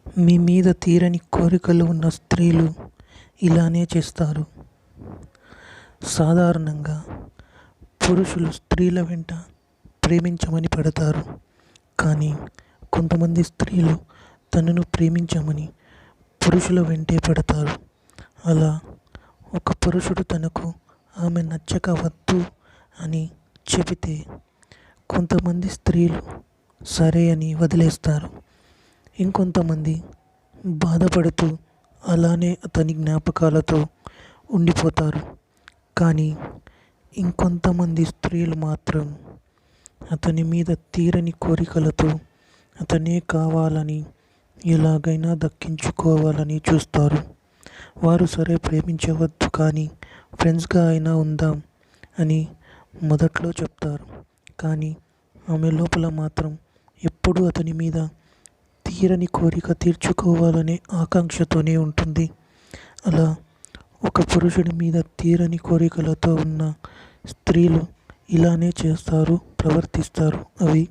మీ మీద తీరని కోరికలు ఉన్న స్త్రీలు ఇలానే చేస్తారు. సాధారణంగా పురుషులు స్త్రీల వెంట ప్రేమించమని పడతారు. కానీ కొంతమంది స్త్రీలు తనను ప్రేమించమని పురుషుల వెంటే పడతారు. అలా ఒక పురుషుడు తనకు ఆమె నచ్చక వద్దు అని చెబితే కొంతమంది స్త్రీలు సరే అని వదిలేస్తారు. ఇంకొంతమంది బాధపడుతూ అలానే అతని జ్ఞాపకాలతో ఉండిపోతారు. కానీ ఇంకొంతమంది స్త్రీలు మాత్రం అతని మీద తీరని కోరికలతో అతనే కావాలని ఎలాగైనా దక్కించుకోవాలని చూస్తారు. వారు సరే ప్రేమించవద్దు కానీ ఫ్రెండ్స్గా అయినా ఉందాం అని మొదట్లో చెప్తారు. కానీ ఆమె లోపల మాత్రం ఎప్పుడూ అతని మీద తీరని కోరిక తీర్చుకోవాలనే ఆకాంక్షతోనే ఉంటుంది. అలా ఒక పురుషుడి మీద తీరని కోరికలతో ఉన్న స్త్రీలు ఇలానే చేస్తారు, ప్రవర్తిస్తారు. అవి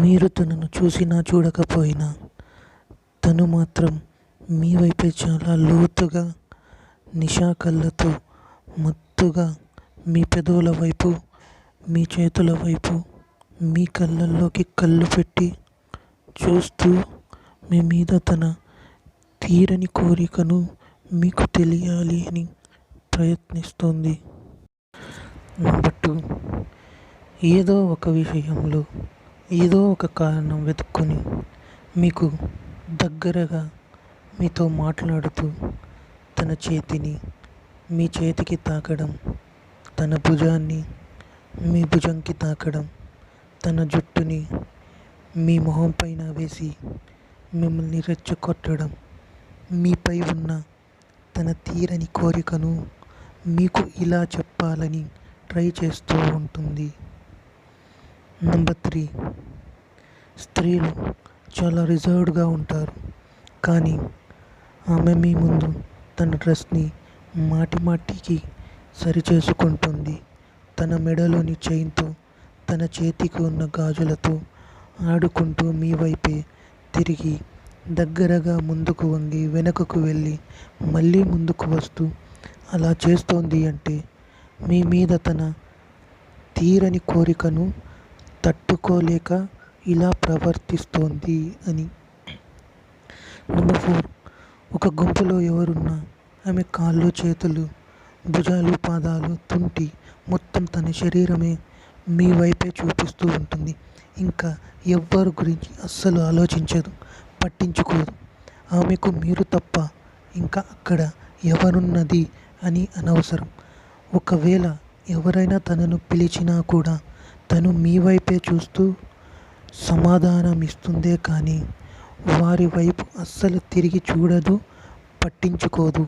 మీరు తనను చూసినా చూడకపోయినా తను మాత్రం మీ వైపే చాలా లోతుగా నిశా కళ్ళతో మత్తుగా మీ పెదవుల వైపు, మీ చేతుల వైపు, మీ కళ్ళల్లోకి కళ్ళు పెట్టి చూస్తూ మీ మీద తన తీరని కోరికను మీకు తెలియాలి అని ప్రయత్నిస్తుంది. నెంబర్ 2, ఏదో ఒక విషయంలో ఏదో ఒక కారణం వెతుక్కొని మీకు దగ్గరగా మీతో మాట్లాడుతూ తన చేతిని మీ చేతికి తాకడం, తన భుజాన్ని మీ భుజంకి తాకడం, తన జుట్టుని మీ మొహం పైన వేసి మిమ్మల్ని రెచ్చగొట్టడం, మీపై ఉన్న తన తీరని కోరికను మీకు ఇలా చెప్పాలని ట్రై చేస్తూ ఉంటుంది. నెంబర్ 3, స్త్రీలు చాలా రిజర్వ్డ్గా ఉంటారు. కానీ ఆమె మీ ముందు తన డ్రెస్ని మాటికి సరిచేసుకుంటుంది. తన మెడలోని చైన్తో, తన చేతికి ఉన్న గాజులతో ఆడుకుంటూ మీ వైపే తిరిగి దగ్గరగా ముందుకు వంగి వెనుకకు వెళ్ళి మళ్ళీ ముందుకు వస్తూ అలా చేస్తోంది అంటే మీ మీద తన తీరని కోరికను తట్టుకోలేక ఇలా ప్రవర్తిస్తోంది అని. నెంబర్ 4, ఒక గుంపులో ఎవరున్నా ఆమె కాళ్ళు, చేతులు, భుజాలు, పాదాలు, తుంటి మొత్తం తన శరీరమే మీ వైపే చూపిస్తూ ఉంటుంది. ఇంకా ఎవ్వరి గురించి అస్సలు ఆలోచించదు, పట్టించుకోదు. ఆమెకు మీరు తప్ప ఇంకా అక్కడ ఎవరున్నది అని అనవసరం. ఒకవేళ ఎవరైనా తనను పిలిచినా కూడా తను మీ వైపే చూస్తూ సమాధానం ఇస్తుందే కానీ వారి వైపు అస్సలు తిరిగి చూడదు, పట్టించుకోదు.